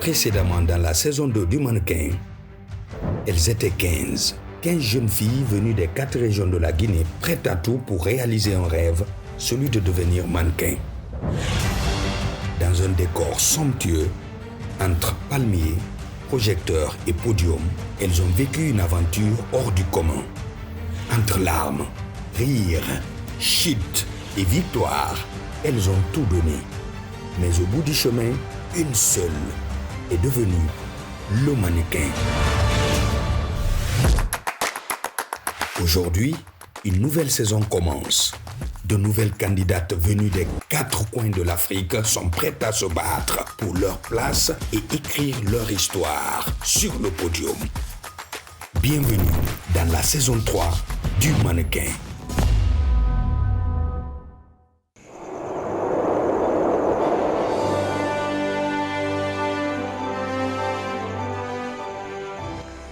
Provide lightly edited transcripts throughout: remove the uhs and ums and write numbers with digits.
Précédemment, dans la saison 2 du mannequin, elles étaient 15. 15 jeunes filles venues des 4 régions de la Guinée, prêtes à tout pour réaliser un rêve, celui de devenir mannequin. Dans un décor somptueux, entre palmiers, projecteurs et podiums, elles ont vécu une aventure hors du commun. Entre larmes, rires, chutes et victoires, elles ont tout donné. Mais au bout du chemin, une seule est devenue le mannequin. Aujourd'hui, une nouvelle saison commence. De nouvelles candidates venues des 4 coins de l'Afrique sont prêtes à se battre pour leur place et écrire leur histoire sur le podium. Bienvenue dans la saison 3 du mannequin.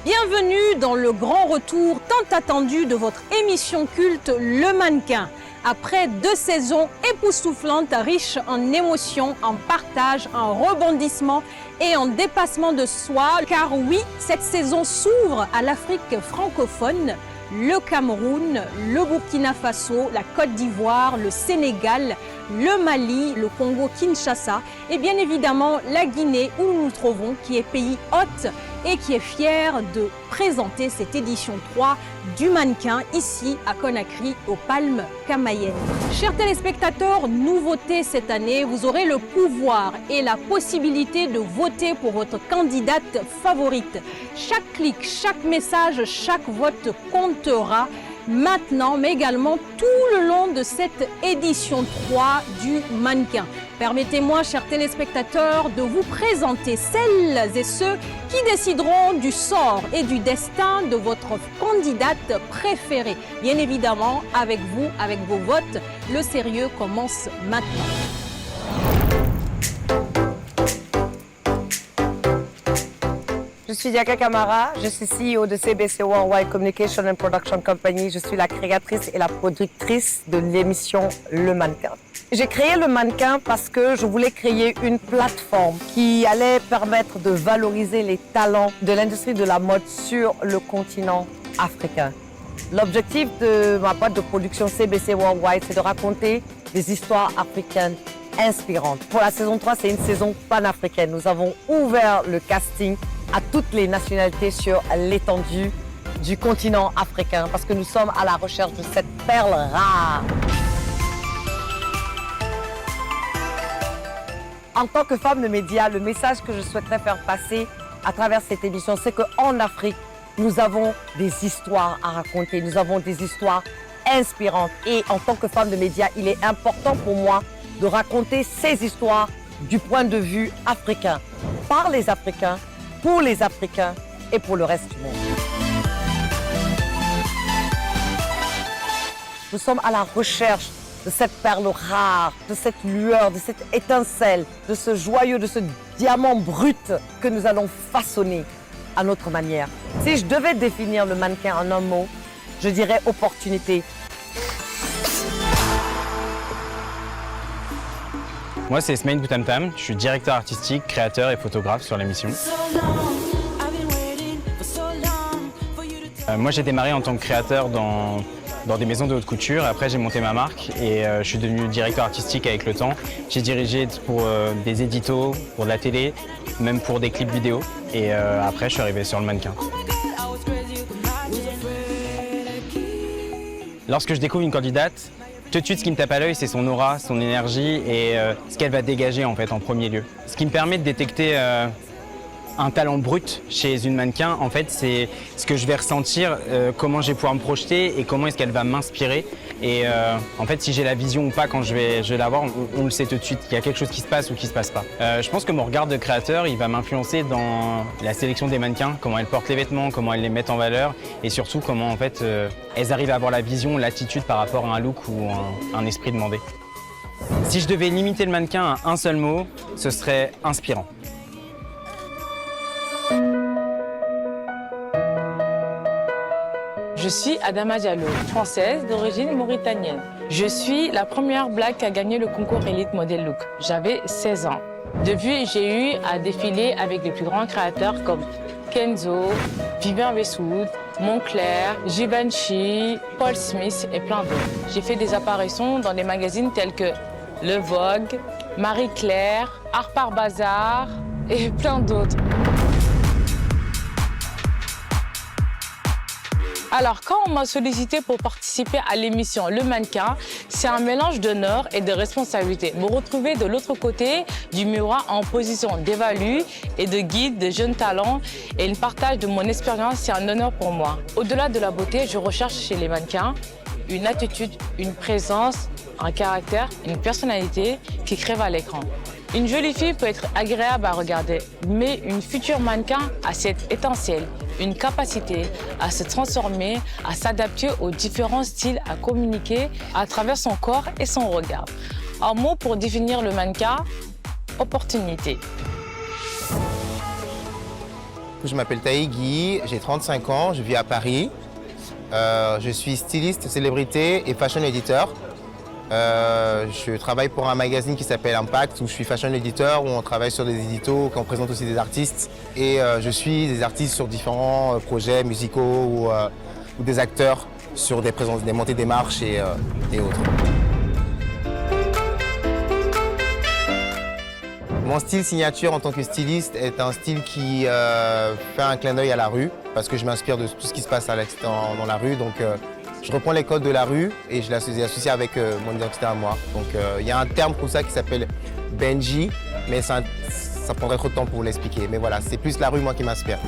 Bienvenue dans le grand retour tant attendu de votre émission culte Le Mannequin. Après 2 saisons époustouflantes, riches en émotions, en partage, en rebondissements et en dépassement de soi. Car oui, cette saison s'ouvre à l'Afrique francophone, le Cameroun, le Burkina Faso, la Côte d'Ivoire, le Sénégal, le Mali, le Congo-Kinshasa et bien évidemment la Guinée où nous nous trouvons, qui est pays hôte et qui est fier de présenter cette édition 3 du mannequin ici à Conakry, aux Palmes Camayennes. Chers téléspectateurs, nouveauté cette année, vous aurez le pouvoir et la possibilité de voter pour votre candidate favorite. Chaque clic, chaque message, chaque vote comptera maintenant, mais également tout le long de cette édition 3 du mannequin. Permettez-moi, chers téléspectateurs, de vous présenter celles et ceux qui décideront du sort et du destin de votre candidate préférée. Bien évidemment, avec vous, avec vos votes, le sérieux commence maintenant. Je suis Diaka Kamara, je suis CEO de CBC Worldwide Communication and Production Company. Je suis la créatrice et la productrice de l'émission Le Mannequin. J'ai créé Le Mannequin parce que je voulais créer une plateforme qui allait permettre de valoriser les talents de l'industrie de la mode sur le continent africain. L'objectif de ma boîte de production CBC Worldwide, c'est de raconter des histoires africaines inspirantes. Pour la saison 3, c'est une saison panafricaine. Nous avons ouvert le casting à toutes les nationalités sur l'étendue du continent africain parce que nous sommes à la recherche de cette perle rare. En tant que femme de médias, le message que je souhaiterais faire passer à travers cette émission, c'est qu'en Afrique, nous avons des histoires à raconter, nous avons des histoires inspirantes. Et en tant que femme de médias, il est important pour moi de raconter ces histoires du point de vue africain, par les Africains, pour les Africains et pour le reste du monde. Nous sommes à la recherche de cette perle rare, de cette lueur, de cette étincelle, de ce joyau, de ce diamant brut que nous allons façonner à notre manière. Si je devais définir le mannequin en un mot, je dirais opportunité. Moi, c'est Smaïn Boutamtam, je suis directeur artistique, créateur et photographe sur l'émission. Moi, j'ai démarré en tant que créateur dans des maisons de haute couture. Après, j'ai monté ma marque et je suis devenu directeur artistique avec le temps. J'ai dirigé pour des éditos, pour de la télé, même pour des clips vidéo. Et après, je suis arrivé sur le mannequin. Lorsque je découvre une candidate, tout de suite, ce qui me tape à l'œil, c'est son aura, son énergie et ce qu'elle va dégager en fait en premier lieu. Ce qui me permet de détecter un talent brut chez une mannequin, en fait, c'est ce que je vais ressentir, comment je vais pouvoir me projeter et comment est-ce qu'elle va m'inspirer. Et en fait, si j'ai la vision ou pas quand je vais la voir, on le sait tout de suite, qu'il y a quelque chose qui se passe ou qui se passe pas. Je pense que mon regard de créateur, il va m'influencer dans la sélection des mannequins, comment elles portent les vêtements, comment elles les mettent en valeur et surtout comment en fait elles arrivent à avoir la vision, l'attitude par rapport à un look ou un esprit demandé. Si je devais limiter le mannequin à un seul mot, ce serait inspirant. Je suis Adama Diallo, française d'origine mauritanienne. Je suis la première Black à gagner le concours Elite Model Look. J'avais 16 ans. Depuis, j'ai eu à défiler avec les plus grands créateurs comme Kenzo, Vivian Westwood, Moncler, Givenchy, Paul Smith et plein d'autres. J'ai fait des apparitions dans des magazines tels que Le Vogue, Marie Claire, Harper's Bazaar et plein d'autres. Alors, quand on m'a sollicité pour participer à l'émission Le Mannequin, c'est un mélange d'honneur et de responsabilité. Me retrouver de l'autre côté du miroir en position d'évalu et de guide de jeunes talents et le partage de mon expérience, c'est un honneur pour moi. Au-delà de la beauté, je recherche chez les mannequins une attitude, une présence, un caractère, une personnalité qui crève à l'écran. Une jolie fille peut être agréable à regarder, mais une future mannequin a cette étincelle, une capacité à se transformer, à s'adapter aux différents styles, à communiquer à travers son corps et son regard. Un mot pour définir le mannequin, opportunité. Je m'appelle Taï Guy, j'ai 35 ans, je vis à Paris. Je suis styliste, célébrité et fashion editor. Je travaille pour un magazine qui s'appelle Impact, où je suis fashion editor, où on travaille sur des éditos, on présente aussi des artistes. Et je suis des artistes sur différents projets musicaux ou des acteurs sur des montées des marches et autres. Mon style signature en tant que styliste est un style qui fait un clin d'œil à la rue, parce que je m'inspire de tout ce qui se passe dans la rue. Donc, je reprends les codes de la rue et je les associe avec mon identité à moi. Donc il y a un terme pour ça qui s'appelle Benji, mais ça prendrait trop de temps pour l'expliquer. Mais voilà, c'est plus la rue, moi, qui m'inspire.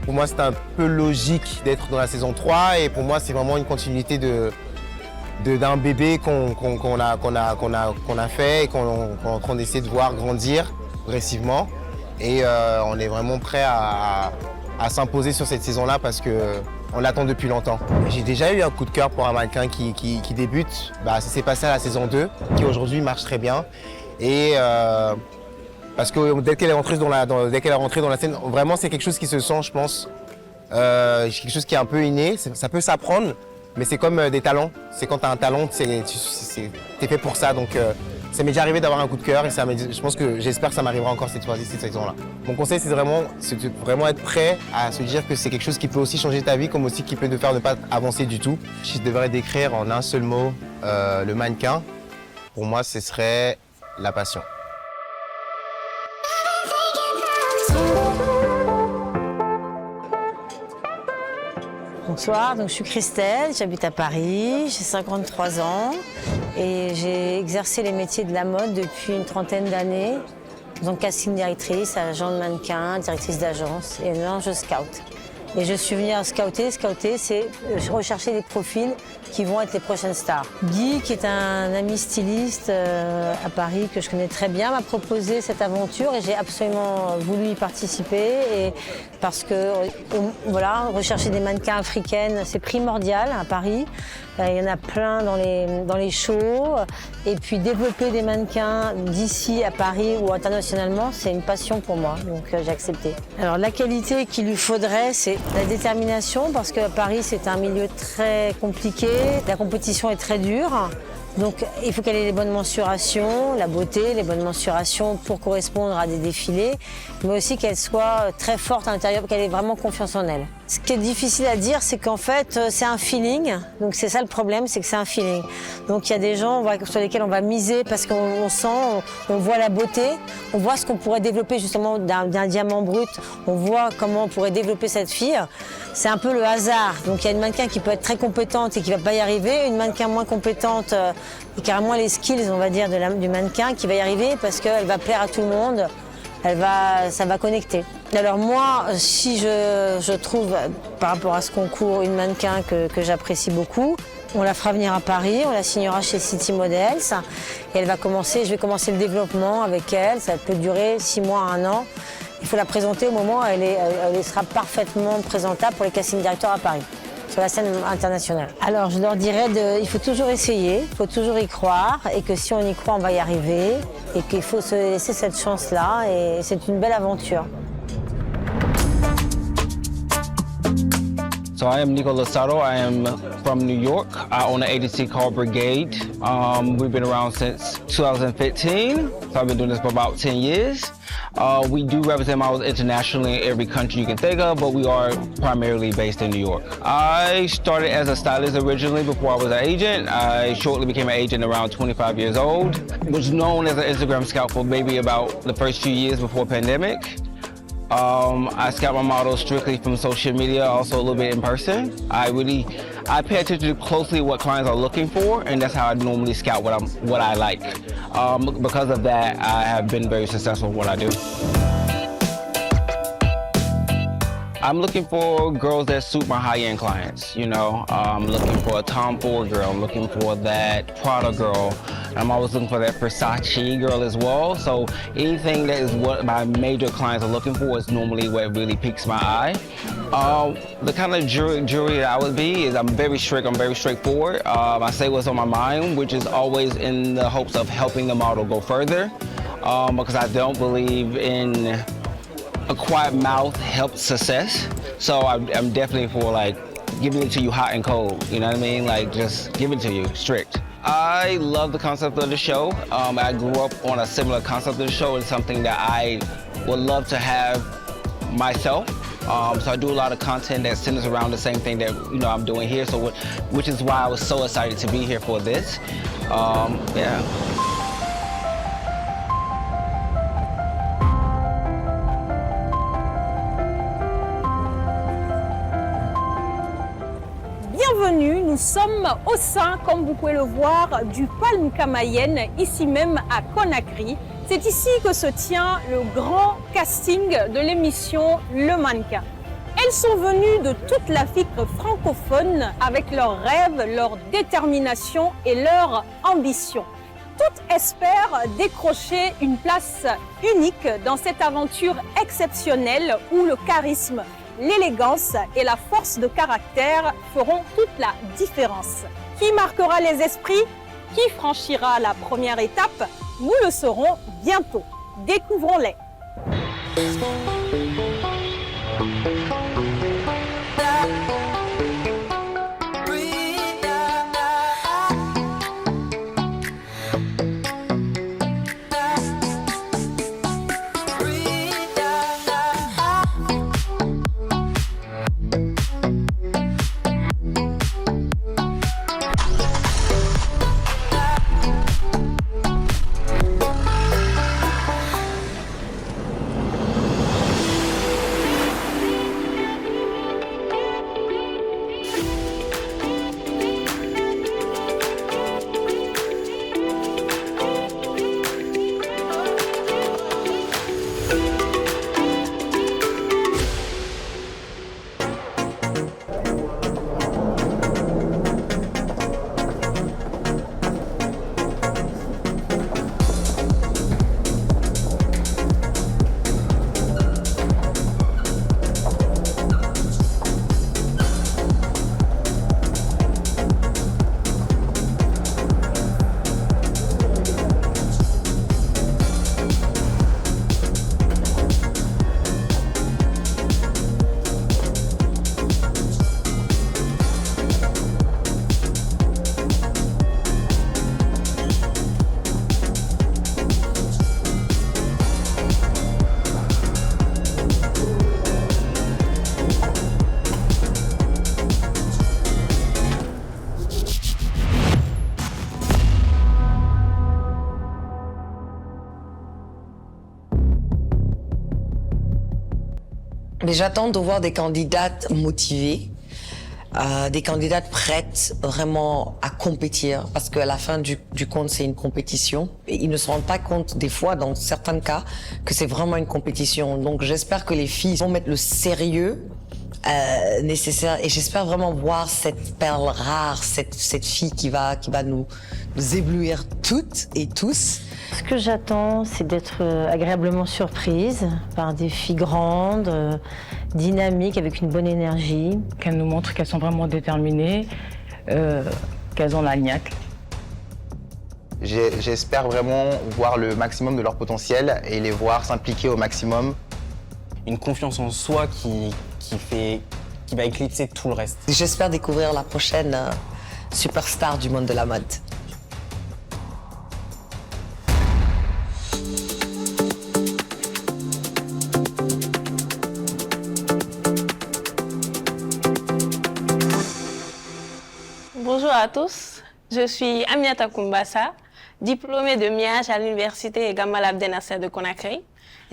Pour moi, c'est un peu logique d'être dans la saison 3 et pour moi, c'est vraiment une continuité d'un bébé qu'on a fait et qu'on est en train d'essayer de voir grandir progressivement. Et on est vraiment prêt à s'imposer sur cette saison-là parce qu'on l'attend depuis longtemps. J'ai déjà eu un coup de cœur pour un mannequin qui débute. Ça s'est passé à la saison 2, qui aujourd'hui marche très bien. Et parce que dès qu'elle est rentrée dans la scène, vraiment c'est quelque chose qui se sent, je pense. Quelque chose qui est un peu inné, ça peut s'apprendre, mais c'est comme des talents. C'est quand tu as un talent, t'es fait pour ça. Donc ça m'est déjà arrivé d'avoir un coup de cœur et j'espère que ça m'arrivera encore cette fois-ci, cette saison-là. Mon conseil, c'est de vraiment être prêt à se dire que c'est quelque chose qui peut aussi changer ta vie, comme aussi qui peut te faire ne pas avancer du tout. Si je devrais décrire en un seul mot le mannequin, pour moi, ce serait la passion. Bonsoir, donc je suis Christelle, j'habite à Paris, j'ai 53 ans et j'ai exercé les métiers de la mode depuis une trentaine d'années. Donc casting directrice, agent de mannequin, directrice d'agence et maintenant je scout. Et je suis venue à scouter. Scouter, c'est rechercher des profils qui vont être les prochaines stars. Guy, qui est un ami styliste à Paris que je connais très bien, m'a proposé cette aventure et j'ai absolument voulu y participer. Et parce que voilà, rechercher des mannequins africaines, c'est primordial à Paris. Il y en a plein dans les shows. Et puis développer des mannequins d'ici à Paris ou internationalement, c'est une passion pour moi. Donc j'ai accepté. Alors la qualité qu'il lui faudrait, c'est la détermination, parce que Paris, c'est un milieu très compliqué. La compétition est très dure. Donc il faut qu'elle ait les bonnes mensurations, la beauté, les bonnes mensurations pour correspondre à des défilés, mais aussi qu'elle soit très forte à l'intérieur, qu'elle ait vraiment confiance en elle. Ce qui est difficile à dire, c'est qu'en fait, c'est un feeling. Donc c'est ça le problème, c'est que c'est un feeling. Donc il y a des gens sur lesquels on va miser parce qu'on sent, on voit la beauté, on voit ce qu'on pourrait développer justement d'un diamant brut, on voit comment on pourrait développer cette fille. C'est un peu le hasard. Donc il y a une mannequin qui peut être très compétente et qui ne va pas y arriver, une mannequin moins compétente et carrément les skills, on va dire, du mannequin qui va y arriver parce qu'elle va plaire à tout le monde. Ça va connecter. Alors moi, si je trouve, par rapport à ce concours, une mannequin que j'apprécie beaucoup, on la fera venir à Paris, on la signera chez City Models et je vais commencer le développement avec elle. Ça peut durer 6 mois à 1 an. Il faut la présenter au moment où elle sera parfaitement présentable pour les casting directeurs à Paris, sur la scène internationale. Alors je leur dirais il faut toujours essayer, il faut toujours y croire et que si on y croit, on va y arriver et qu'il faut se laisser cette chance-là et c'est une belle aventure. So I am Nico Losado. I am from New York. I own an agency called Brigade. We've been around since 2015. So I've been doing this for about 10 years. We do represent models internationally in every country you can think of, but we are primarily based in New York. I started as a stylist originally before I was an agent. I shortly became an agent around 25 years old. Was known as an Instagram scout for maybe about the first few years before pandemic. I scout my models strictly from social media, also a little bit in person. I pay attention closely to what clients are looking for, and that's how I normally scout what I like. Because of that, I have been very successful in what I do. I'm looking for girls that suit my high-end clients, you know. I'm looking for a Tom Ford girl, I'm looking for that Prada girl. I'm always looking for that Versace girl as well. So anything that is what my major clients are looking for is normally what really piques my eye. The kind of jury that I would be is I'm very strict, I'm very straightforward. I say what's on my mind, which is always in the hopes of helping the model go further. Because I don't believe in a quiet mouth helps success. So I'm definitely for like giving it to you hot and cold, you know what I mean? Like just give it to you, strict. I love the concept of the show. I grew up on a similar concept of the show. It's something that I would love to have myself. So I do a lot of content that centers around the same thing that I'm doing here. So which is why I was so excited to be here for this. Yeah. Bienvenue, nous sommes au sein, comme vous pouvez le voir, du Palm Camayen, ici même à Conakry. C'est ici que se tient le grand casting de l'émission Le Mannequin. Elles sont venues de toute l'Afrique francophone avec leurs rêves, leur détermination et leur ambition. Toutes espèrent décrocher une place unique dans cette aventure exceptionnelle où le charisme, l'élégance et la force de caractère feront toute la différence. Qui marquera les esprits? Qui franchira la première étape? Nous le saurons bientôt. Découvrons-les. Mais j'attends de voir des candidates motivées, des candidates prêtes vraiment à compétir, parce qu'à la fin du compte, c'est une compétition. Et ils ne se rendent pas compte, des fois, dans certains cas, que c'est vraiment une compétition. Donc j'espère que les filles vont mettre le sérieux nécessaire, et j'espère vraiment voir cette perle rare, cette fille qui va nous éblouir toutes et tous. Ce que j'attends, c'est d'être agréablement surprise par des filles grandes, dynamiques, avec une bonne énergie. Qu'elles nous montrent qu'elles sont vraiment déterminées, qu'elles ont la niaque. J'espère vraiment voir le maximum de leur potentiel et les voir s'impliquer au maximum. Une confiance en soi qui qui va éclipser tout le reste. J'espère découvrir la prochaine superstar du monde de la mode. Bonjour à tous, je suis Aminata Koumbassa, diplômée de MIAGE à l'université Gamal Abdel Nasser de Conakry.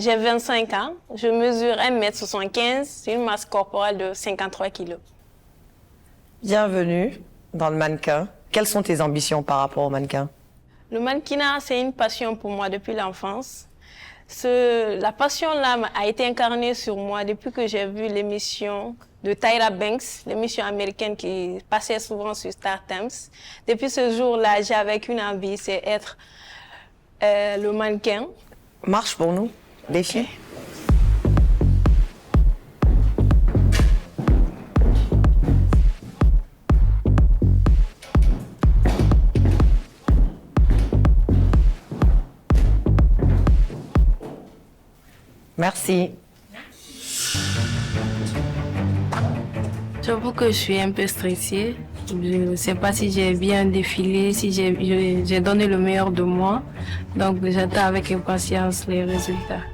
J'ai 25 ans, je mesure 1m75, une masse corporelle de 53 kg. Bienvenue dans le mannequin. Quelles sont tes ambitions par rapport au mannequin? Le mannequinat, c'est une passion pour moi depuis l'enfance. La passion-là a été incarnée sur moi depuis que j'ai vu l'émission de Tyra Banks, l'émission américaine qui passait souvent sur Star Times. Depuis ce jour-là, j'avais qu'une envie, c'est être le mannequin. Marche pour nous, défi. Okay. Merci. J'avoue que je suis un peu stressée. Je ne sais pas si j'ai bien défilé, si j'ai donné le meilleur de moi. Donc j'attends avec impatience les résultats.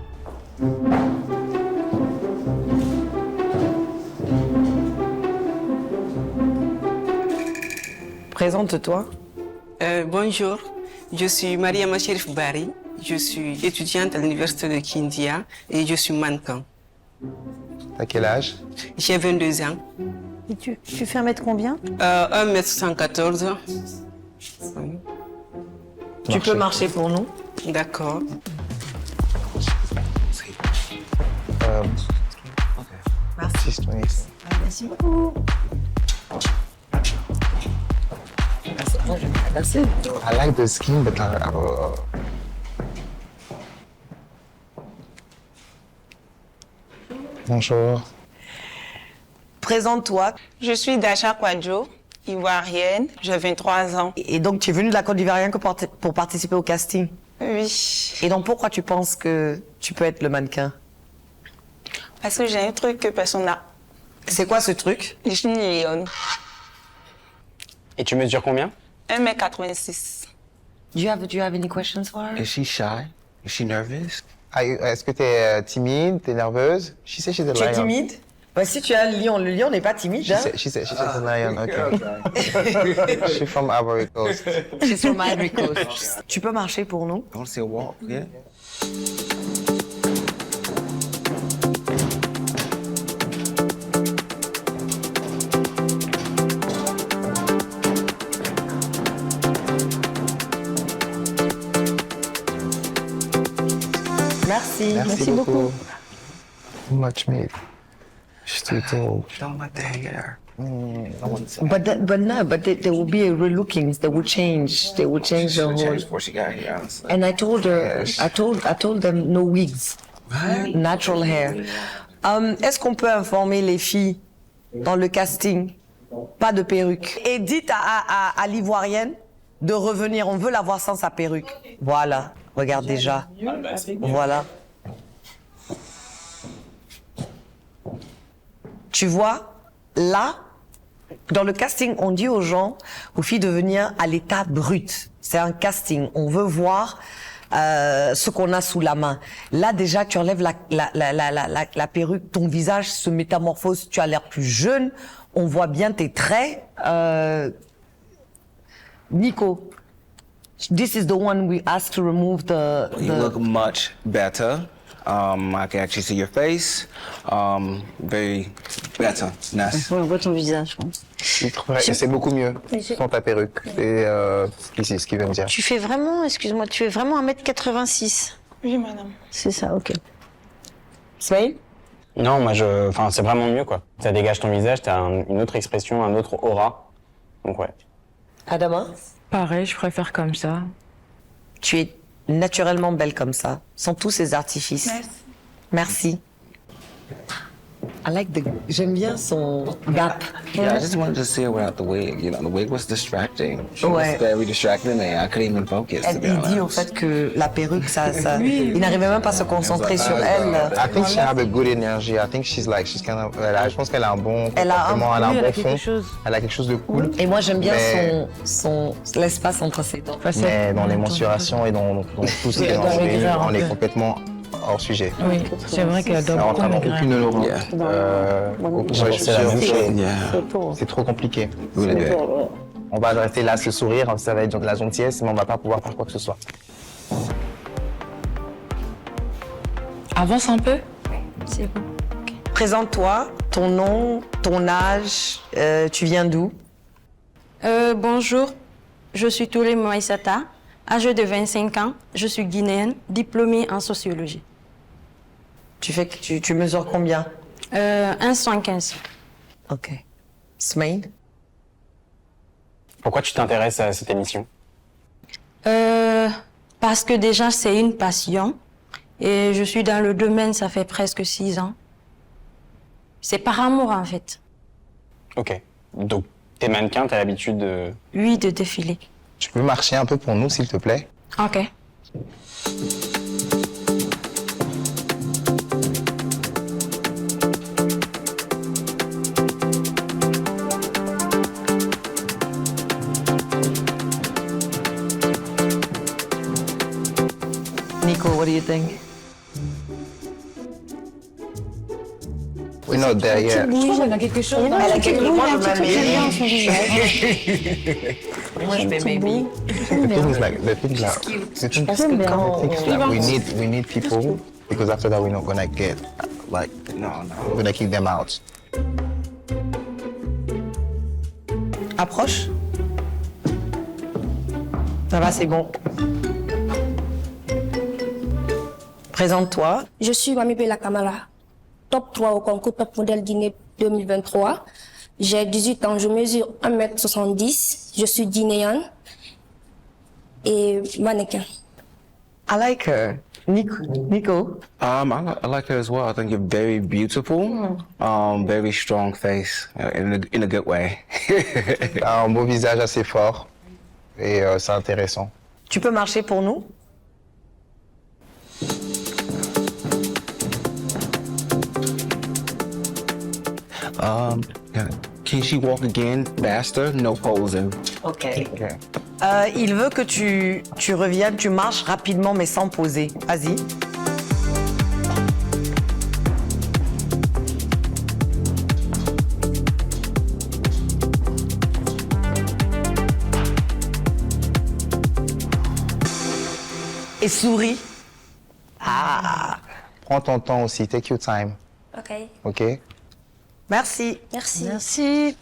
Présente-toi. Bonjour, je suis Mariama Cherif Bari. Je suis étudiante à l'université de Kindia et je suis mannequin. T'as quel âge? J'ai 22 ans. Et tu fais 1 mètre combien? 1m114. Oui. Tu peux marcher pour nous? D'accord. Merci. Merci beaucoup. Merci. I like the skin, but Bonjour. Présente-toi. Je suis Dacha Kwadjo, ivoirienne, j'ai 23 ans. Et donc tu es venue de la Côte d'Ivoire rien que pour participer au casting? Oui. Et donc pourquoi tu penses que tu peux être le mannequin? Parce que j'ai un truc que personne n'a. C'est quoi ce truc? Je suis une lionne. Et tu mesures combien? 1m86. Do you have any questions for her? Is she shy? Is she nervous? Est-ce que t'es timide? T'es nerveuse? She said she's a lion. Tu es timide? Bah, si tu as le lion n'est pas timide. Hein? She said she's a lion, okay. She's from Ivory Coast. She's from Ivory Coast. Tu peux marcher pour nous? I want to see a walk, yeah? Merci beaucoup. Much meat. She's too tall. Don't let the hang her. But there will be a relooking. They will change. They will change the whole. Before she got here, honestly. And I told her, I told them no wigs, natural hair. Est-ce qu'on peut informer les filles dans le casting, pas de perruque? Et dites à l'ivoirienne de revenir. On veut la voir sans sa perruque. Voilà. Regarde déjà. Voilà. Tu vois, là, dans le casting, on dit aux gens, aux filles de venir à l'état brut. C'est un casting. On veut voir ce qu'on a sous la main. Là, déjà, tu enlèves la perruque, ton visage se métamorphose, tu as l'air plus jeune, on voit bien tes traits. Nico, this is the one we asked to remove the... You look much better. I can actually see your face. Very better. Nice. On voit ton visage, je pense. C'est beaucoup mieux sans ta perruque. Et ici, ce qu'il veut me dire. Tu fais vraiment, excuse-moi, tu fais vraiment 1m86? Oui, madame. C'est ça, ok. Smaïl? Non, moi, c'est vraiment mieux, quoi. Ça dégage ton visage, t'as une autre expression, un autre aura. Donc, ouais. Adama? Pareil, je préfère comme ça. Tu es naturellement belle comme ça, sans tous ces artifices. Merci. Merci. J'aime bien son gap. Yeah, I just wanted to see her without the wig. You know, the wig was distracting. She was Ouais. very distracting and I couldn't even focus. To be Il dit au honest. fait que la perruque, il n'arrivait même pas à se concentrer sur elle. I think she have a good energy. I think she's kind of. Je pense qu'elle a un bon comportement, elle a un bon fond. Elle a quelque chose de cool. Et moi, j'aime bien Mais- l'espace entre ses dents. Mais dans les mensurations et dans tout ce qui est dans le film, on est complètement hors sujet. Oui, c'est vrai qu'elle doit Ça rentre beaucoup dans maigrir. aucune neuro. Aucune chaussure. Yeah. C'est trop compliqué. Really good. On va rester là, se sourire, ça va être de la gentillesse, mais on va pas pouvoir faire quoi que ce soit. Avance un peu. C'est bon. Présente-toi, ton nom, ton âge, tu viens d'où? Bonjour, je suis Touré Moïsata, âgée de 25 ans, je suis guinéenne, diplômée en sociologie. Tu mesures combien? 1,75. Ok. Smaïn? Pourquoi tu t'intéresses à cette émission? Parce que déjà c'est une passion et je suis dans le domaine, ça fait presque 6 ans. C'est par amour en fait. Ok. Donc, t'es mannequin, t'as l'habitude de... Oui, de défiler. Tu peux marcher un peu pour nous, s'il te plaît? Ok. Nico, what do you think? We're not there yet. Je trouve qu'elle a quelque chose. Elle a quelque chose, moi je Moi, je mets maybe. The thing is like, je pense que quand we need people because after that we're not gonna get like we're gonna kick them out. Approche. Ça va, c'est bon. Présente-toi. Je suis Mami Bella Kamara, top 3 au concours Top Model Guinée 2023. J'ai 18 ans, je mesure 1m70, je suis guinéenne et mannequin. I like her. Nico. I like her as well. I think you're very beautiful, very strong face, in a good way. T'as un beau visage assez fort et c'est intéressant. Tu peux marcher pour nous? Can she walk again faster? No posing. Ok. Il veut que tu reviennes, tu marches rapidement mais sans poser. Vas-y. Et souris. Ah. Prends ton temps aussi, take your time. Ok. Ok? Merci. Merci. Merci.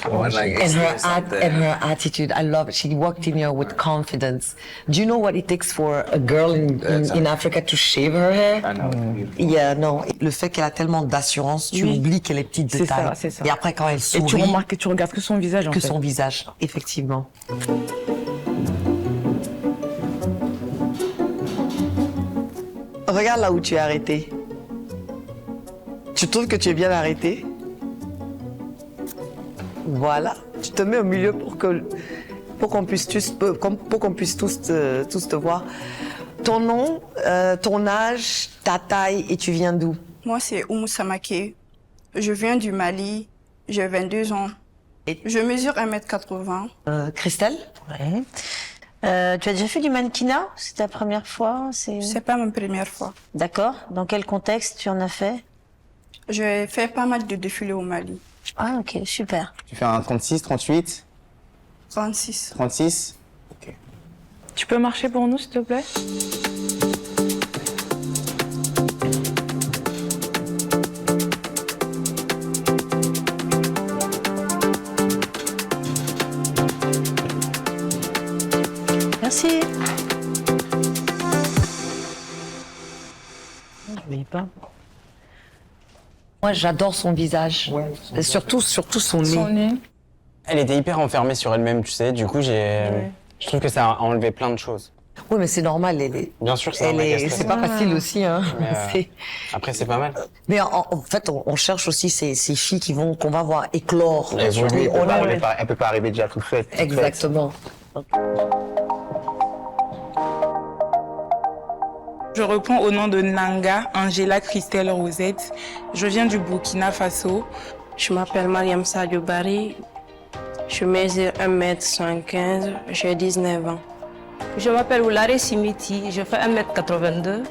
And her attitude, I love it. She walked in here with confidence. Do you know what it takes for a girl in Africa to shave her hair? I know. Yeah, non. Le fait qu'elle a tellement d'assurance, tu oublies qu'elle est petite de C'est taille. ça, c'est ça. Et après, quand elle sourit, Et tu remarques que tu regardes que son visage, en que fait. son visage, effectivement. Regarde là où tu es arrêté. Tu trouves que tu es bien arrêté? Voilà. Tu te mets au milieu pour qu'on puisse tous te voir. Ton nom, ton âge, ta taille et tu viens d'où? Moi, c'est Oumou Samake. Je viens du Mali. J'ai 22 ans. Je mesure 1m80. Christelle? Ouais. Tu as déjà fait du mannequinat? C'est ta première fois? C'est pas ma première fois. D'accord. Dans quel contexte tu en as fait? J'ai fait pas mal de défilés au Mali. Ah, ok, super. Tu fais un 36, 38, 36. 36? Ok. Tu peux marcher pour nous, s'il te plaît? Merci. Je ne pas. Moi, j'adore son visage. Et surtout son nez. Elle était hyper enfermée sur elle-même, tu sais. Du coup, je trouve que ça a enlevé plein de choses. Oui, mais c'est normal. Bien sûr, c'est pas facile aussi. Hein. Mais, après, c'est pas mal. Mais en fait, on cherche aussi ces filles qu'on va voir éclore. Elle peut pas arriver déjà toute faite. Exactement. Je reprends au nom de Nanga, Angela Christelle Rosette. Je viens du Burkina Faso. Je m'appelle Mariam Sadio Bari. Je mesure 1m75, j'ai 19 ans. Je m'appelle Oulare Simiti, je fais 1m82.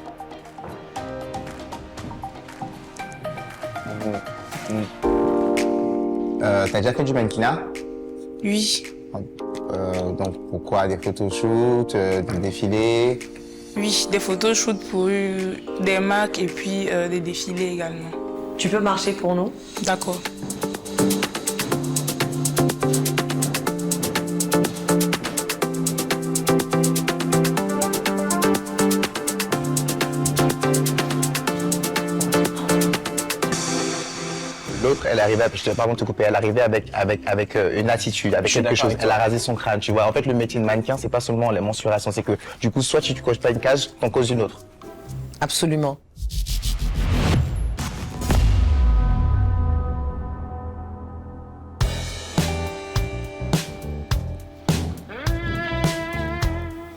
T'as déjà fait du mannequinat? Oui. Donc pourquoi des photoshoots, des défilés? Oui, des photoshoots pour des marques et puis des défilés également. Tu peux marcher pour nous? D'accord. L'autre, elle arrivait, je te pardon de te couper, elle arrivait avec une attitude, avec quelque chose. Elle a rasé son crâne, tu vois. En fait, le métier de mannequin, c'est pas seulement les mensurations, c'est que du coup, soit tu coches pas une case, t'en causes une autre. Absolument.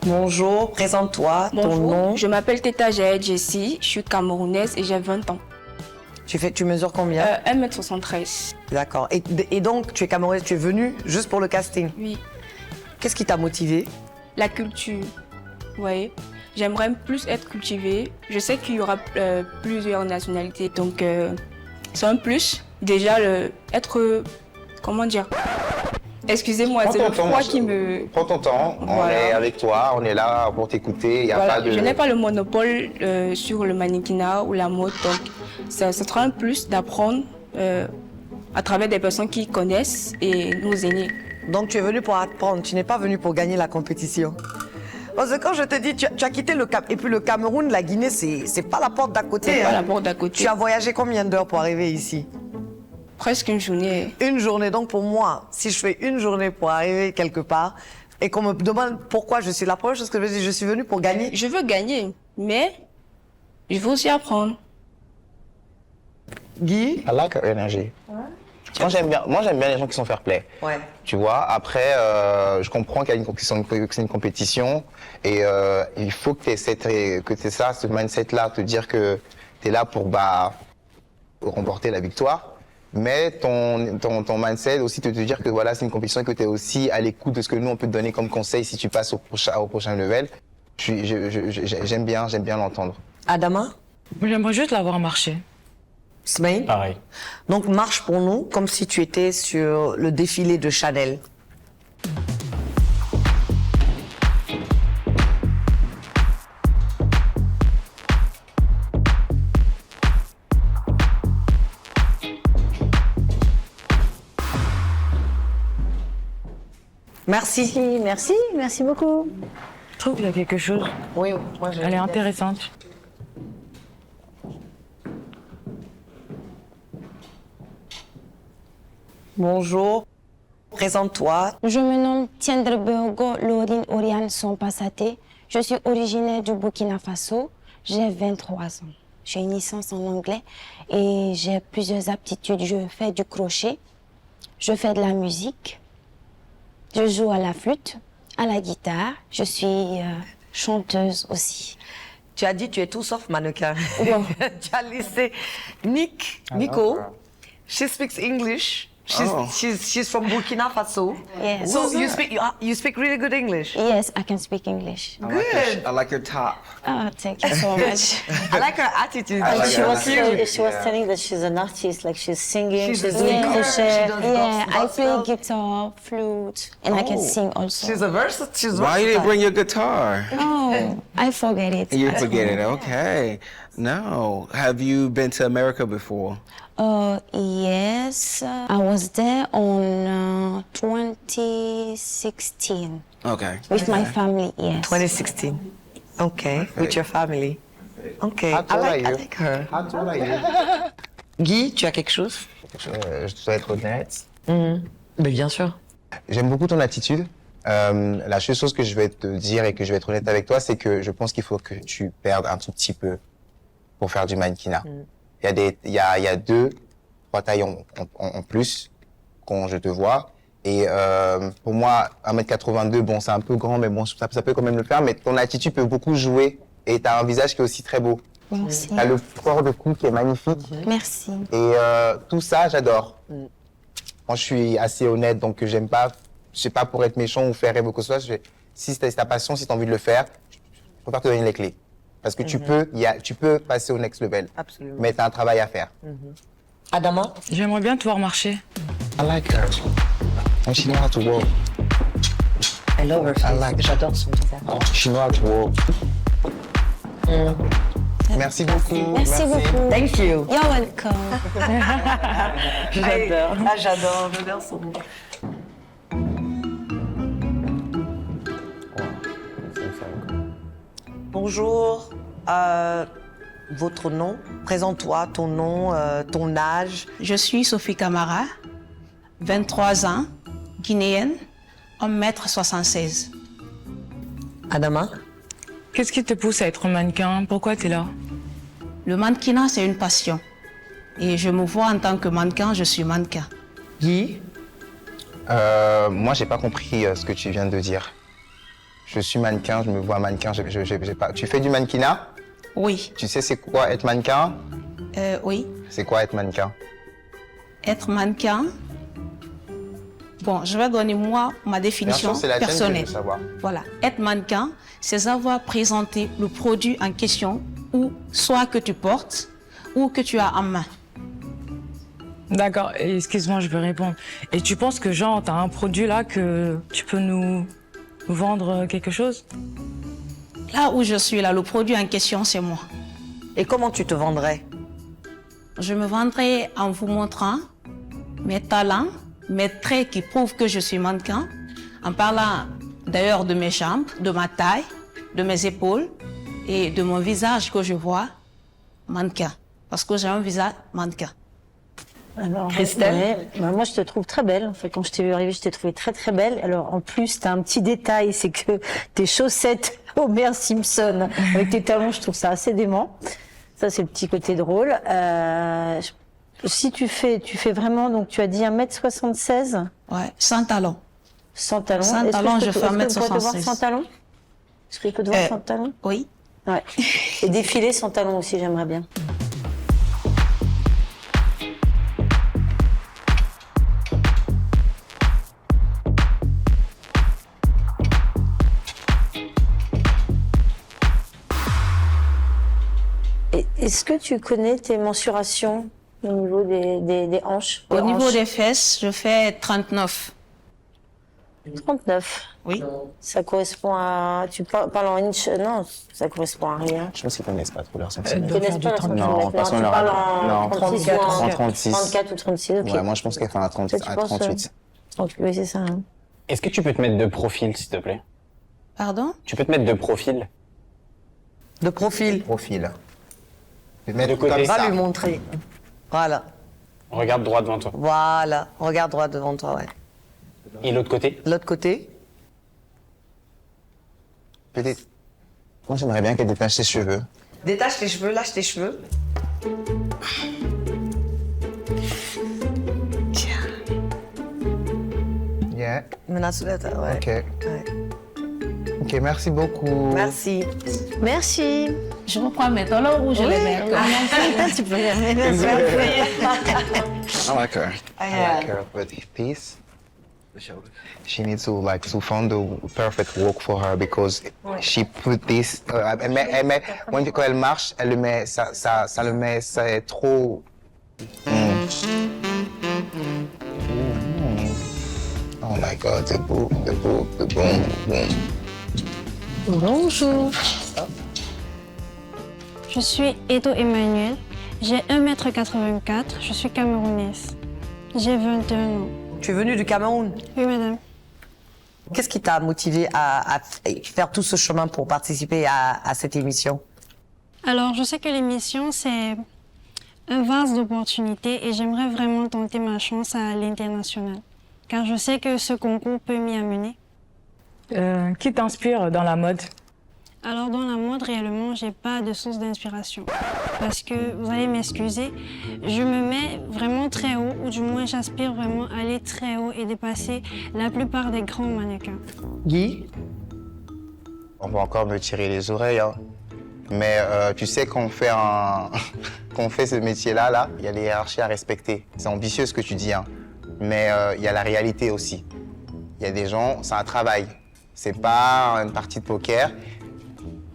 Bonjour, présente-toi, ton nom. Je m'appelle Teta Jaed Jessie, je suis camerounaise et j'ai 20 ans. Tu mesures combien? 1m73. D'accord. Et donc, tu es camerounaise, tu es venue juste pour le casting? Oui. Qu'est-ce qui t'a motivée? La culture, vous voyez. J'aimerais plus être cultivée. Je sais qu'il y aura plusieurs nationalités, donc c'est un plus. Déjà, être, comment dire? Excusez-moi, c'est le froid qui me... Prends ton temps, Voilà. On est avec toi, on est là pour t'écouter, il n'y a pas de... Je n'ai pas le monopole sur le mannequinat ou la mode, donc ça sera un plus d'apprendre à travers des personnes qui connaissent et nos aînés. Donc tu es venu pour apprendre, tu n'es pas venu pour gagner la compétition. Parce que quand je te dis, tu as quitté le Cap, et puis le Cameroun, la Guinée, c'est pas la porte d'à côté. C'est pas la porte d'à côté. Tu as voyagé combien d'heures pour arriver ici? Presque une journée. Une journée, donc pour moi, si je fais une journée pour arriver quelque part et qu'on me demande pourquoi je suis la première chose que je dis, je suis venue pour gagner. Je veux gagner, mais je veux aussi apprendre. Guy? I like her energy. Ouais. Moi j'aime bien les gens qui sont fair play. Ouais. Tu vois, après je comprends qu'il y a c'est une compétition et il faut que tu aies ça, ce mindset là, te dire que tu es là pour remporter la victoire. Mais ton mindset aussi te dire que voilà, c'est une compétition et que tu es aussi à l'écoute de ce que nous on peut te donner comme conseil si tu passes au prochain level. J'aime bien l'entendre. Adama? J'aimerais juste la voir marcher. Smaïn? Pareil. Donc marche pour nous comme si tu étais sur le défilé de Chanel. Merci. Merci beaucoup. Je trouve qu'il y a quelque chose. Oui, moi Elle est intéressante. Bonjour, présente-toi. Je me nomme Tiendrebeogo Laurine Oriane Sompasaté. Je suis originaire du Burkina Faso. J'ai 23 ans. J'ai une licence en anglais et j'ai plusieurs aptitudes. Je fais du crochet, je fais de la musique, je joue à la flûte, à la guitare. Je suis chanteuse aussi. Tu as dit tu es tout sauf mannequin. Bon. Tu as laissé Nico. She speaks English. She's from Burkina Faso. Yes. So you speak really good English. Yes, I can speak English. Good. I like your top. Oh, thank you so much. I like her attitude. She was telling that she's an artist, like she's singing, she's doing crochet. Yeah, I play guitar, flute, and I can sing also. She's versatile. Why you didn't bring your guitar? Oh, I forget it. You forget it, okay. No. Have you been to America before? Yes, I was there on 2016. Okay. With my family, yes. 2016. Okay, with your family. Okay, How tall are you? I like her. How tall are you? Guy, tu as quelque chose? Je dois être honnête. Mais bien sûr. J'aime beaucoup ton attitude. La seule chose que je vais te dire et que je vais être honnête avec toi, c'est que je pense qu'il faut que tu perdes un tout petit peu pour faire du mannequinat. Il y a 2-3 tailles en plus quand je te vois. Et pour moi, 1m82, bon, c'est un peu grand, mais bon, ça peut quand même le faire. Mais ton attitude peut beaucoup jouer et tu as un visage qui est aussi très beau. Merci. Tu as le corps de cou qui est magnifique. Merci. Et tout ça, j'adore. Moi, je suis assez honnête, donc j'aime pas, je sais pas pour être méchant ou faire rêver ou quoi que ce soit. Si c'est ta passion, si tu as envie de le faire, je préfère te donner les clés. Parce que tu peux passer au next level. Absolument. Mais tu as un travail à faire. Adama? J'aimerais bien te voir marcher. I like her. And she know how to walk. I love her face. J'adore son visage. She know how to walk. Merci beaucoup. Merci beaucoup. Thank you. You're welcome. J'adore. Ah, j'adore son nom. Bonjour. Votre nom? Présente-toi, ton nom, ton âge. Je suis Sophie Camara, 23 ans, guinéenne, 1m76. Adama? Qu'est-ce qui te pousse à être mannequin? Pourquoi tu es là? Le mannequinat, c'est une passion. Et je me vois en tant que mannequin, je suis mannequin. Guy? Moi, j'ai pas compris ce que tu viens de dire. Je suis mannequin, je me vois mannequin, j'ai pas... Tu fais du mannequinat? Oui. Tu sais c'est quoi être mannequin? Oui. C'est quoi être mannequin? Être mannequin, bon, je vais donner moi ma définition Bien sûr, c'est la tienne que je personnelle. veux savoir. Voilà, être mannequin, c'est savoir présenter le produit en question, ou soit que tu portes, ou que tu as en main. D'accord, et excuse-moi, je vais répondre. Et tu penses que genre, t'as un produit là que tu peux nous vendre quelque chose? Là où je suis, là, le produit en question, c'est moi. Et comment tu te vendrais? Je me vendrais en vous montrant mes talents, mes traits qui prouvent que je suis mannequin, en parlant d'ailleurs de mes jambes, de ma taille, de mes épaules et de mon visage que je vois mannequin. Parce que j'ai un visage mannequin. Alors, Christelle? Moi, je te trouve très belle. En fait, quand je t'ai vu arriver, je t'ai trouvée très, très belle. Alors, en plus, tu as un petit détail, c'est que tes chaussettes Homer Simpson avec tes talons, je trouve ça assez dément. Ça, c'est le petit côté drôle. Si tu fais vraiment, donc tu as dit 1m76? Ouais, sans talons. Sans talons? Sans talons, je fais 1m76. Est-ce qu'on peut te voir sans talons? Est-ce qu'on peut te voir sans talons? Oui. Ouais. Et défiler sans talons aussi, j'aimerais bien. Est-ce que tu connais tes mensurations au niveau des hanches? Au niveau des fesses, je fais 39. 39? Oui. Ça correspond à... Tu parles en inch? Non, ça correspond à rien. Je pense qu'ils connaissent pas trop leur Ils centimètre. connaissent pas leur centimètre. Non, personne tu leur parles a... en 36 ou en 36. 34 ou 36, ok. Ouais, moi je pense qu'elle fait un 38. Oui, c'est ça. Hein. Est-ce que tu peux te mettre de profil, s'il te plaît? Pardon? Tu peux te mettre de profil? De profil? Profil. De côté. On va lui montrer. Voilà. Regarde droit devant toi. Voilà. Regarde droit devant toi, ouais. Et l'autre côté? L'autre côté? Peut-être. Moi j'aimerais bien qu'elle détache ses cheveux. Détache tes cheveux, lâche tes cheveux. Tiens. Yeah. Maintenant, ouais. Ok. Ouais. Ok, merci beaucoup. Merci. Merci. Je reprends mes talons ou je les mets? Tu peux les remettre. I like her. I like her, but this, she needs to find the perfect walk for her because she put this. Quand elle marche, elle le met, ça le met, c'est trop. Oh my God, the boom. Bonjour. Je suis Edo Emmanuel, j'ai 1m84, je suis camerounaise. J'ai 21 ans. Tu es venue du Cameroun? Oui, madame. Qu'est-ce qui t'a motivé à faire tout ce chemin pour participer à cette émission? Alors, je sais que l'émission, c'est un vase d'opportunités et j'aimerais vraiment tenter ma chance à l'international. Car je sais que ce concours peut m'y amener. Qui t'inspire dans la mode? Alors dans la mode, réellement, j'ai pas de source d'inspiration. Parce que, vous allez m'excuser, je me mets vraiment très haut, ou du moins j'aspire vraiment à aller très haut et dépasser la plupart des grands mannequins. Guy? On va encore me tirer les oreilles, hein. Mais tu sais, quand on fait ce métier-là, il y a les hiérarchies à respecter. C'est ambitieux ce que tu dis, hein. Mais il y a la réalité aussi. Il y a des gens, c'est un travail. C'est pas une partie de poker.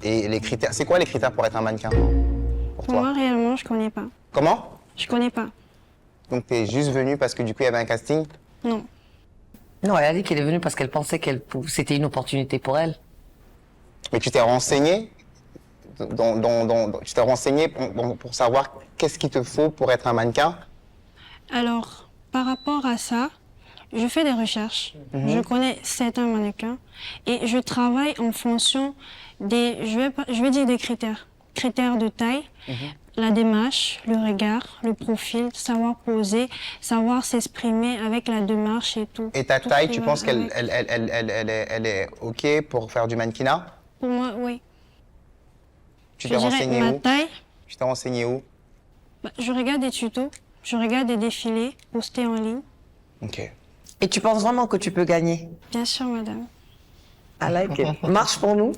Et les critères, c'est quoi les critères pour être un mannequin pour toi? Moi, réellement, je connais pas. Comment? Je connais pas. Donc t'es juste venue parce que du coup il y avait un casting? Non. Non, elle a dit qu'elle est venue parce qu'elle pensait que c'était une opportunité pour elle. Mais tu t'es renseigné tu t'es renseigné pour savoir qu'est-ce qu'il te faut pour être un mannequin? Alors, par rapport à ça, je fais des recherches. Je connais certains mannequins et je travaille en fonction des, je vais dire des critères. Critères de taille, la démarche, le regard, le profil, savoir poser, savoir s'exprimer avec la démarche et tout. Et ta Tout taille, ce qui tu va penses qu'elle avec. elle est OK pour faire du mannequinat? Pour moi, oui. Tu Je t'es dirais renseigné ma où? taille, Tu t'es renseigné où? je regarde des tutos, je regarde des défilés postés en ligne. OK. Et tu penses vraiment que tu peux gagner? Bien sûr, madame. I like it. Marche pour nous.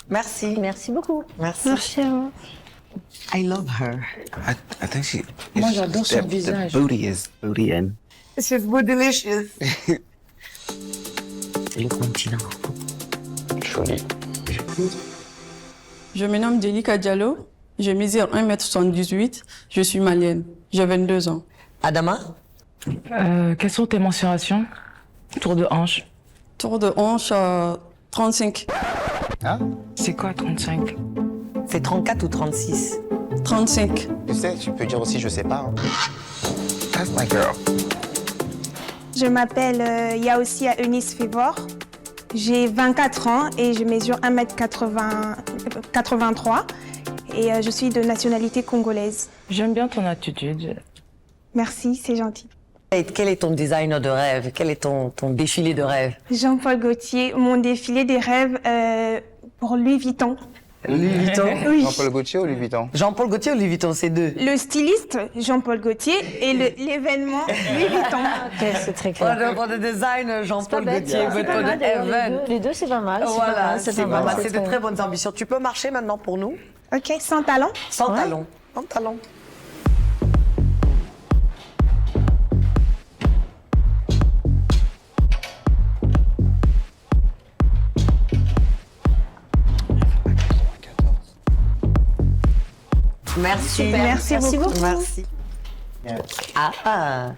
Merci. Merci beaucoup. Merci. Merci à vous. I love her. I think she. Moi, it's- j'adore son visage. The booty is booty and. She's so delicious. Le continent. Joli. Je me nomme Delika Diallo, je mesure 1m78, je suis malienne, j'ai 22 ans. Adama? Quelles sont tes mensurations? Tour de hanche. Tour de hanche, 35. Hein? C'est quoi 35? C'est 34 ou 36? 35. Tu sais, tu peux dire aussi je sais pas. Hein. That's my girl. Je m'appelle Yaosia Eunice Fivor. J'ai 24 ans et je mesure 1m83 et je suis de nationalité congolaise. J'aime bien ton attitude. Merci, c'est gentil. Et quel est ton designer de rêve? Quel est ton défilé de rêve? Jean-Paul Gaultier, mon défilé des rêves pour Louis Vuitton. Louis Vuitton? Oui. Jean-Paul Gaultier ou Louis Vuitton? Jean-Paul Gaultier ou Louis Vuitton, c'est deux. Le styliste, Jean-Paul Gaultier, et l'événement, Louis Vuitton. Ok, c'est très clair. Pour le design, Jean-Paul bête, Gaultier. c'est pas mal, d'ailleurs, les deux, c'est pas mal. Voilà, c'est pas mal. c'est C'est de très bonnes ambitions. Tu peux marcher maintenant pour nous? Ok, sans talons? Sans talons. Sans talons. Merci. Super. Merci beaucoup. Merci. Ah.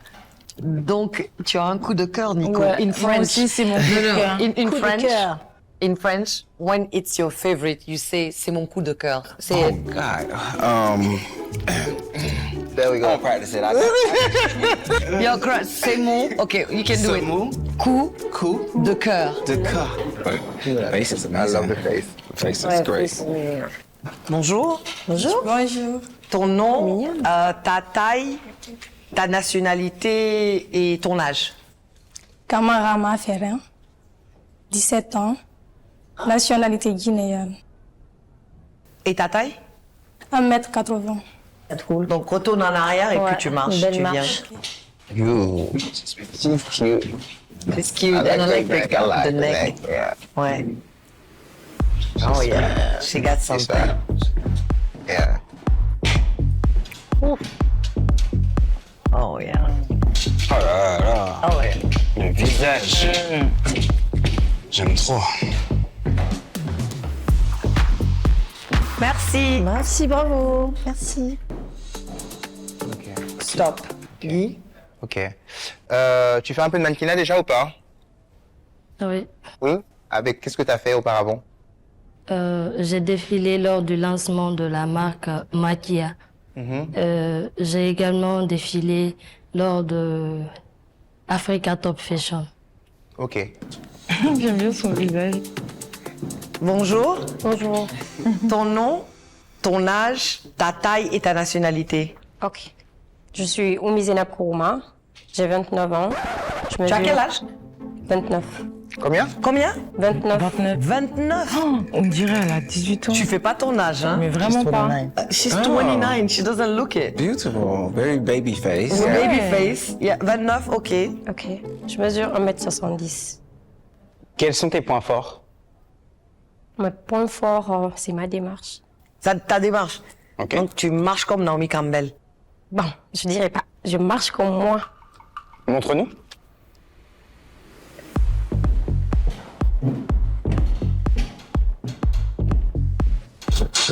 Donc, tu as un coup de cœur, Nico. Ouais, In moi French. aussi, c'est mon coup de cœur. In Coup de French. cœur. In French, when it's your favorite, you say c'est mon coup de cœur. C'est Oh God. There we go. I'll practice it. your crush. C'est mon. Okay, you can do C'est it. mon Coup de cœur. The car. The face is amazing. I love the face. The face is great. Bonjour. Bonjour. Bonjour. Ton nom, ta taille, ta nationalité et ton âge. Kamarama Ferrin, 17 ans, nationalité guinéenne. Et ta taille? 1m80. Cool. Donc retourne en arrière et puis tu marches. Belle tu marche. viens. You. She's cute. It's cute. I like and I like the neck. I like the the neck. neck. Yeah. Ouais. Oh yeah. She got She's something. fat. Yeah. Oh yeah. Oh là là. Oh ouais. Le visage. J'aime trop. Merci. Merci, bravo. Merci. Stop. Guy. OK. Tu fais un peu de mannequinat déjà ou pas? Oui. Oui? Avec qu'est-ce que tu as fait auparavant? J'ai défilé lors du lancement de la marque Maquia. J'ai également défilé lors de Africa Top Fashion. Ok. J'aime bien son visage. Bonjour. Bonjour. Ton nom, ton âge, ta taille et ta nationalité. Ok. Je suis Oumizena Kourouma. J'ai 29 ans. Tu as quel âge? 29. Combien? Combien? 29. 29. On dirait elle a 18 ans. Tu fais pas ton âge, hein? Mais vraiment pas. She's 29. She doesn't look it. Beautiful. Very baby face. Baby face. Yeah, 29, ok. Ok. Je mesure 1m70. Quels sont tes points forts? Mon point fort, c'est ma démarche. Ta démarche. Ok. Donc tu marches comme Naomi Campbell. Bon, je dirais pas. Je marche comme moi. Montre-nous.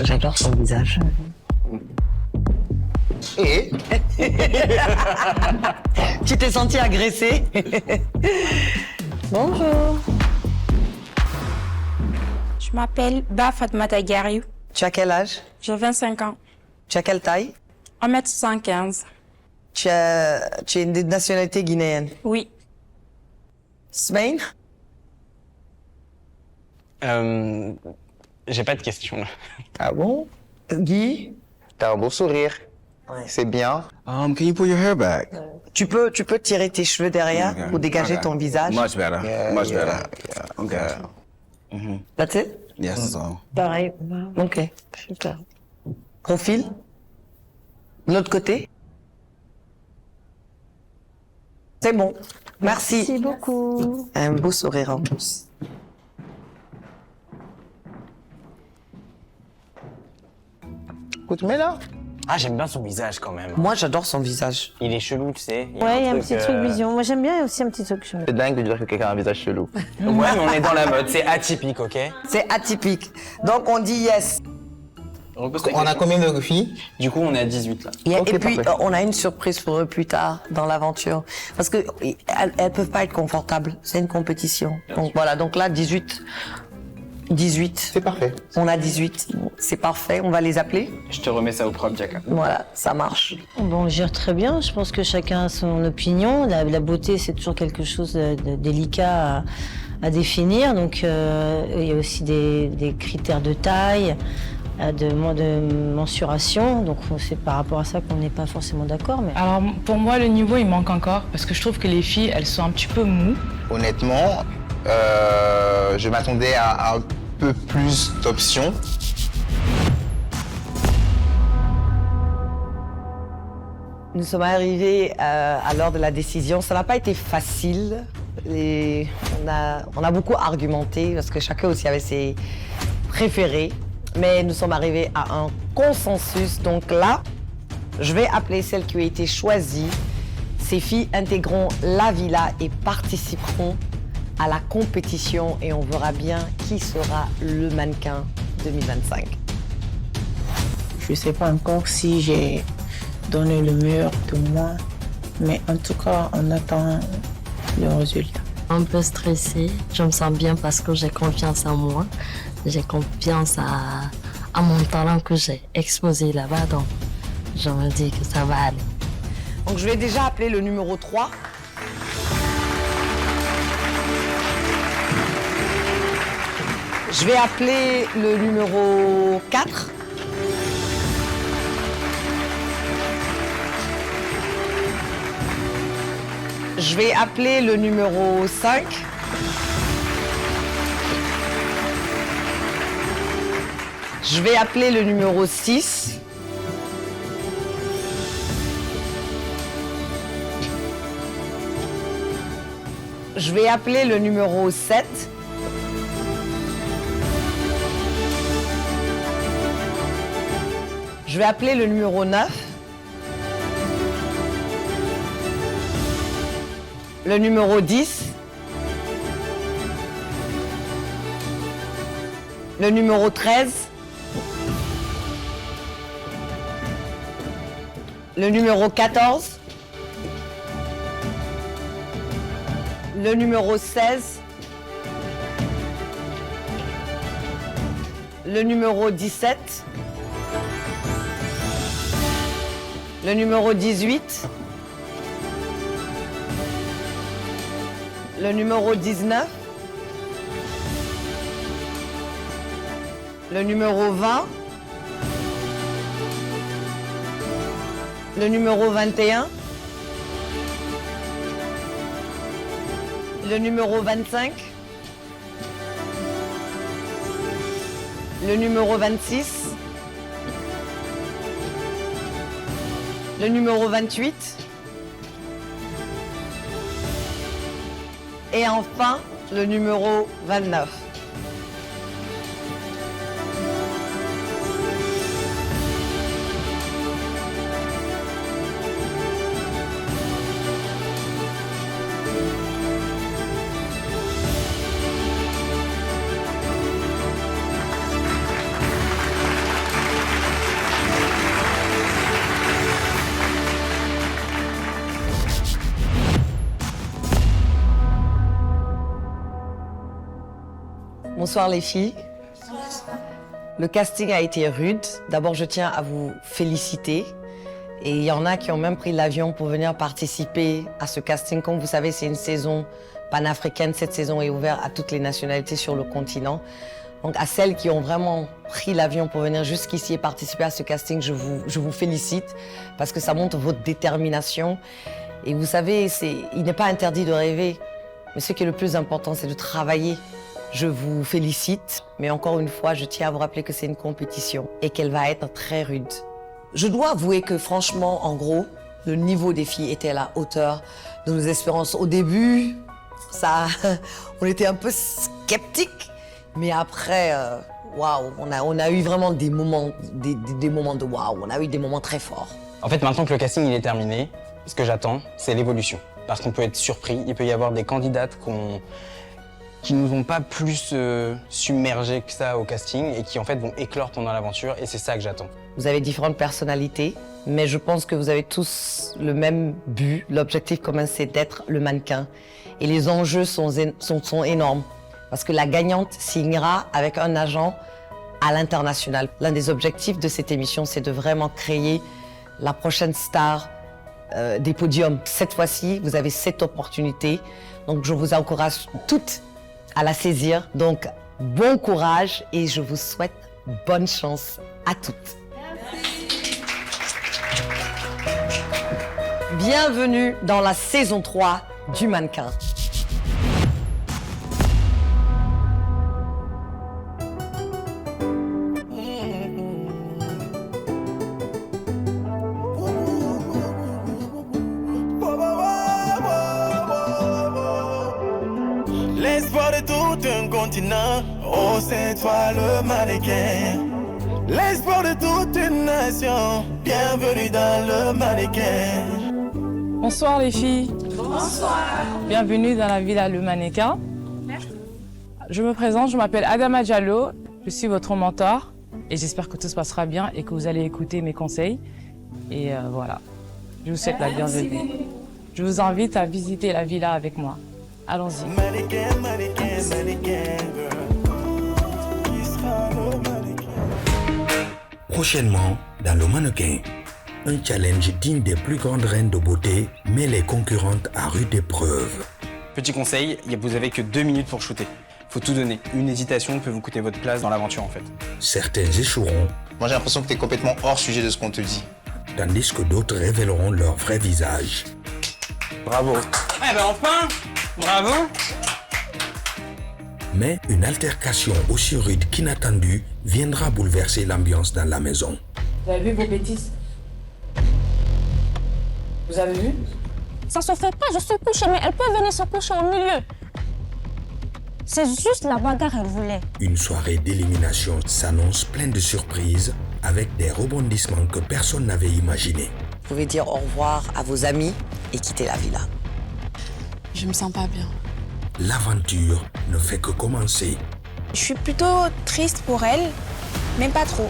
J'adore son visage. Et Tu t'es senti agressée? Bonjour. Je m'appelle Ba Fatmata Gariou. Tu as quel âge? J'ai 25 ans. Tu as quelle taille? 1m75. Tu es de nationalité guinéenne? Oui. Spain? J'ai pas de questions là. Ah bon? Guy? T'as un beau sourire. C'est bien. Can you pull your hair back? Tu peux tirer tes cheveux derrière Okay. pour dégager Okay. ton visage. Much better. Much better. Okay. That's it? Yes, that's all. Pareil. Ok. Super. Profil? De l'autre côté? C'est bon. Merci. Merci beaucoup. Un beau sourire en plus. Écoute, mais là. Ah, j'aime bien son visage quand même. Moi, j'adore son visage. Il est chelou, tu sais. Ouais, il y a un petit truc vision. Moi, j'aime bien aussi un petit truc. C'est dingue de dire que quelqu'un a un visage chelou. Ouais, mais on est dans la mode. C'est atypique, ok? C'est atypique. Donc, on dit yes. On a combien de filles? Du coup, on est à 18 là. Et puis, on a une surprise pour eux plus tard dans l'aventure. Parce que elles peuvent pas être confortables. C'est une compétition. Donc voilà, donc là, 18. 18. C'est parfait. On a 18. C'est parfait. On va les appeler. Je te remets ça au propre, Jaka. Voilà, ça marche. Bon, on gère très bien. Je pense que chacun a son opinion. La beauté, c'est toujours quelque chose de délicat à définir. Donc, il y a aussi des critères de taille, de mensuration. Donc, c'est par rapport à ça qu'on n'est pas forcément d'accord. Mais... Alors, pour moi, le niveau, il manque encore parce que je trouve que les filles, elles sont un petit peu moues. Honnêtement, je m'attendais à un peu plus d'options. Nous sommes arrivés à l'heure de la décision. Ça n'a pas été facile. On a beaucoup argumenté parce que chacun aussi avait ses préférés. Mais nous sommes arrivés à un consensus. Donc là, je vais appeler celles qui ont été choisies. Ces filles intégreront la villa et participeront à la compétition et on verra bien qui sera le mannequin 2025. Je ne sais pas encore si j'ai donné le meilleur de moi, mais en tout cas, on attend le résultat. Un peu stressée, je me sens bien parce que j'ai confiance en moi, j'ai confiance à mon talent que j'ai exposé là-bas, donc je me dis que ça va aller. Donc je vais déjà appeler le numéro 3. Je vais appeler le numéro 4. Je vais appeler le numéro 5. Je vais appeler le numéro 6. Je vais appeler le numéro 7. Je vais appeler le numéro 9. Le numéro 10. Le numéro 13. Le numéro 14. Le numéro 16. Le numéro 17. Le numéro 18. Le numéro 19. Le numéro 20. Le numéro 21. Le numéro 25. Le numéro 26. Le numéro 28. Et enfin, le numéro 29. Bonsoir les filles. Le casting a été rude. D'abord, je tiens à vous féliciter. Et il y en a qui ont même pris l'avion pour venir participer à ce casting. Comme vous savez, c'est une saison panafricaine. Cette saison est ouverte à toutes les nationalités sur le continent. Donc à celles qui ont vraiment pris l'avion pour venir jusqu'ici et participer à ce casting, je vous félicite parce que ça montre votre détermination. Et vous savez, il n'est pas interdit de rêver. Mais ce qui est le plus important, c'est de travailler. Je vous félicite, mais encore une fois, je tiens à vous rappeler que c'est une compétition et qu'elle va être très rude. Je dois avouer que franchement, en gros, le niveau des filles était à la hauteur de nos espérances. Au début, on était un peu sceptiques, mais après, waouh, on a eu vraiment des moments de waouh, on a eu des moments très forts. En fait, maintenant que le casting il est terminé, ce que j'attends, c'est l'évolution. Parce qu'on peut être surpris, il peut y avoir des candidates qui nous ont pas plus submergés que ça au casting et qui en fait vont éclore pendant l'aventure et c'est ça que j'attends. Vous avez différentes personnalités, mais je pense que vous avez tous le même but. L'objectif commun, c'est d'être le mannequin. Et les enjeux sont énormes parce que la gagnante signera avec un agent à l'international. L'un des objectifs de cette émission, c'est de vraiment créer la prochaine star des podiums. Cette fois-ci, vous avez cette opportunité. Donc, je vous encourage toutes à la saisir. Donc, bon courage et je vous souhaite bonne chance à toutes. Bienvenue dans la saison 3 du mannequin. L'espoir de tout un continent, oh c'est toi le mannequin. L'espoir de toute une nation, bienvenue dans le mannequin. Bonsoir les filles. Bonsoir. Bienvenue dans la villa Le Mannequin. Merci. Je me présente, je m'appelle Adama Diallo, je suis votre mentor et j'espère que tout se passera bien et que vous allez écouter mes conseils. Et voilà, je vous souhaite la bienvenue. Je vous invite à visiter la villa avec moi. Allons-y. Mannequin, mannequin, mannequin, girl. Qui sera le mannequin? Prochainement, dans Le Mannequin, un challenge digne des plus grandes reines de beauté met les concurrentes à rude épreuve. Petit conseil, vous avez que 2 minutes pour shooter. Faut tout donner. Une hésitation peut vous coûter votre place dans l'aventure en fait. Certains échoueront. Moi j'ai l'impression que tu es complètement hors sujet de ce qu'on te dit. Tandis que d'autres révéleront leur vrai visage. Bravo. Eh ben enfin, bravo. Mais une altercation aussi rude qu'inattendue viendra bouleverser l'ambiance dans la maison. Vous avez vu vos bêtises? Vous avez vu? Ça se fait pas, je suis couchée, mais elle peut venir se coucher au milieu. C'est juste la bagarre, elle voulait. Une soirée d'élimination s'annonce pleine de surprises avec des rebondissements que personne n'avait imaginés. Vous pouvez dire au revoir à vos amis et quitter la villa. Je me sens pas bien. L'aventure ne fait que commencer. Je suis plutôt triste pour elle, mais pas trop.